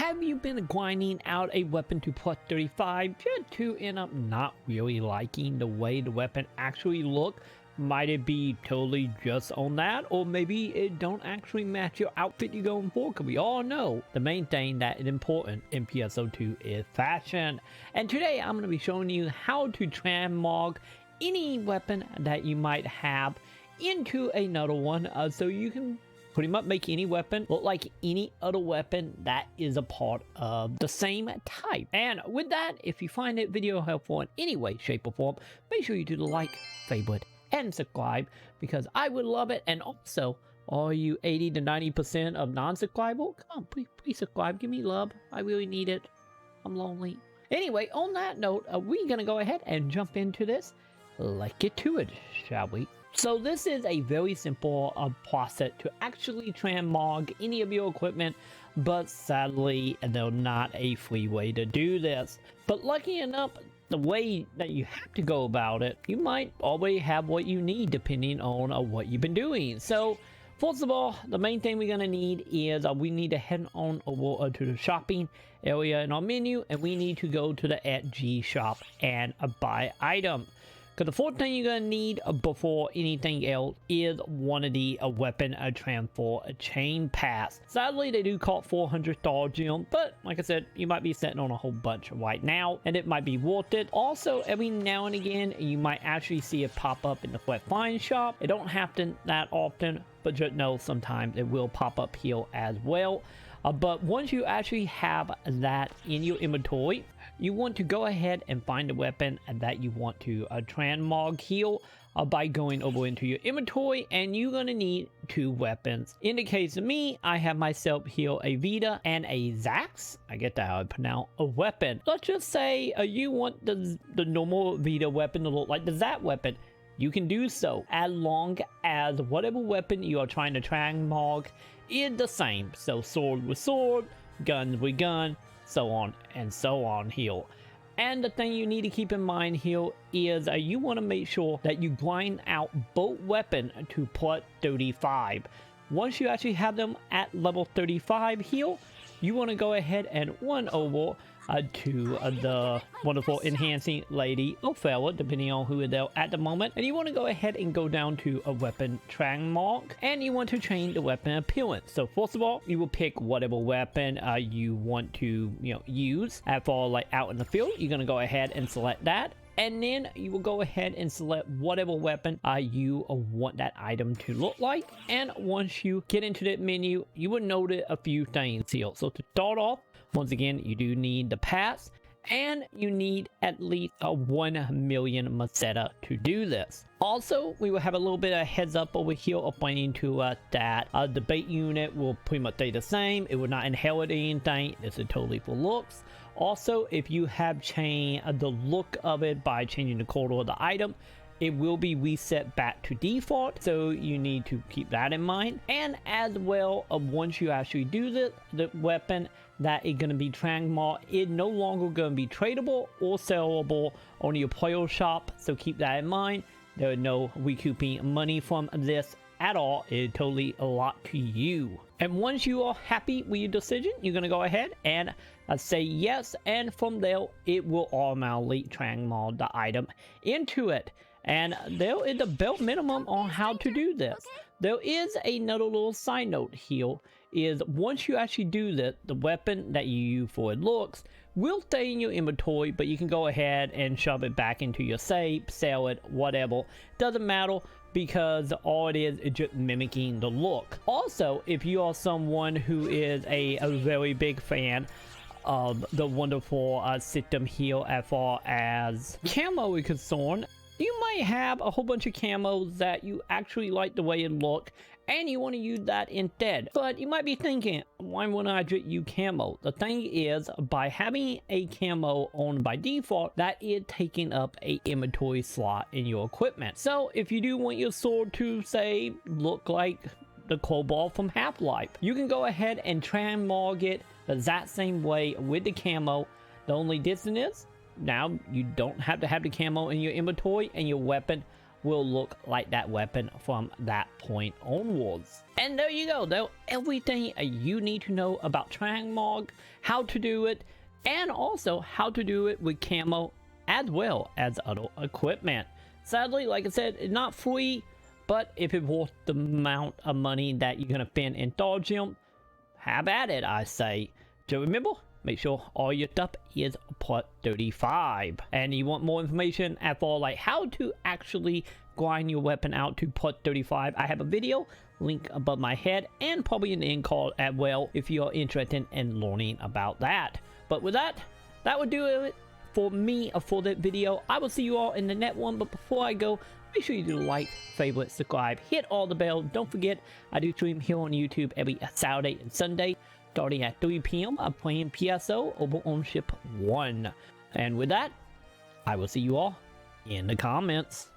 have you been grinding out a weapon to plus 35 just to end up not really liking the way the weapon actually look? Might it be totally just on that, or maybe it don't actually match your outfit you're going for? Because we all know the main thing that is important in PSO2 is fashion. And today I'm going to be showing you how to transmog any weapon that you might have into another one, so you can pretty much make any weapon look like any other weapon that is a part of the same type. And with that, if you find this video helpful in any way, shape, or form, make sure you do the like, favorite, and subscribe, because I would love it. And also, all you 80 to 90% of non-subscribers, come on, please subscribe, give me love. I really need it. I'm lonely. Anyway, on that note, we're gonna go ahead and jump into this. Let's get to it, shall we? So this is a very simple process to actually transmog any of your equipment, but sadly there's not a free way to do this. But lucky enough, the way that you have to go about it, you might already have what you need depending on what you've been doing. So first of all, the main thing we're going to need is we need to head on over to the shopping area in our menu, and we need to go to the @G shop and buy item. Because the fourth thing you're going to need before anything else is one of the Weapon Transmutation Change Passes. Sadly, they do cost 400 star gems, but like I said, you might be sitting on a whole bunch right now, and it might be worth it. Also, every now and again, you might actually see it pop up in the Quest Find shop. It don't happen that often, but just know sometimes it will pop up here as well. But once you actually have that in your inventory, you want to go ahead and find the weapon that you want to transmog here by going over into your inventory, and you're going to need two weapons. In the case of me, I have myself here a Vita and a Zax. I get that how I pronounce a weapon. Let's just say you want the normal Vita weapon to look like the Zax weapon. You can do so as long as whatever weapon you are trying to transmog is the same. So sword with sword, gun with gun, so on and so on here. And the thing you need to keep in mind here is you want to make sure that you grind out both weapons to plus 35. Once you actually have them at level 35 here, you want to go ahead and run over to the wonderful enhancing lady or fella, depending on who is there at the moment, and you want to go ahead and go down to a weapon transmog, and you want to change the weapon appearance. So first of all, you will pick whatever weapon you want to use for like out in the field. You're going to go ahead and select that, and then you will go ahead and select whatever weapon you want that item to look like. And once you get into that menu, you will notice a few things here. So to start off, once again, you do need the pass, and you need at least a 1 million Meseta to do this. Also, we will have a little bit of heads up over here pointing to that the bait unit will pretty much stay the same. It will not inherit anything. This is totally for looks. Also, if you have changed the look of it by changing the color of the item, it will be reset back to default, so you need to keep that in mind. And as well, once you actually do this, the weapon that is going to be transmog is no longer going to be tradable or sellable on your player shop, so keep that in mind. There is no recouping money from this at all. It's totally a lot to you. And once you are happy with your decision, you're going to go ahead and say yes, and from there it will automatically transmog the item into it. And there is a belt minimum on how to do this. There is another little side note here, is once you actually do this, the weapon that you use for it looks will stay in your inventory, but you can go ahead and shove it back into your safe, sell it, whatever. Doesn't matter, because all it is just mimicking the look. Also, if you are someone who is a very big fan of the wonderful system here as far as camo is concerned, you might have a whole bunch of camos that you actually like the way it look, and you want to use that instead. But you might be thinking, why wouldn't I just use camo? The thing is, by having a camo on by default, that is taking up a inventory slot in your equipment. So if you do want your sword to, say, look like the Cobalt from Half-Life, you can go ahead and transmog it the exact same way with the camo. The only difference is, now you don't have to have the camo in your inventory, and your weapon will look like that weapon from that point onwards. And there you go, though, everything you need to know about TRANSMOG, how to do it, and also how to do it with camo as well as other equipment. Sadly, like I said, it's not free, but if it's worth the amount of money that you're gonna spend in Dodgem, have at it, I say. So remember, make sure all your stuff is part 35. And you want more information as for like how to actually grind your weapon out to part 35, I have a video link above my head and probably an end card as well if you're interested in learning about that. But with that, that would do it for me for the video. I will see you all in the next one, but before I go, make sure you do like, favorite, subscribe, hit all the bell. Don't forget, I do stream here on YouTube every Saturday and Sunday starting at 3 p.m. I'm playing PSO over on ship 1. And with that, I will see you all in the comments.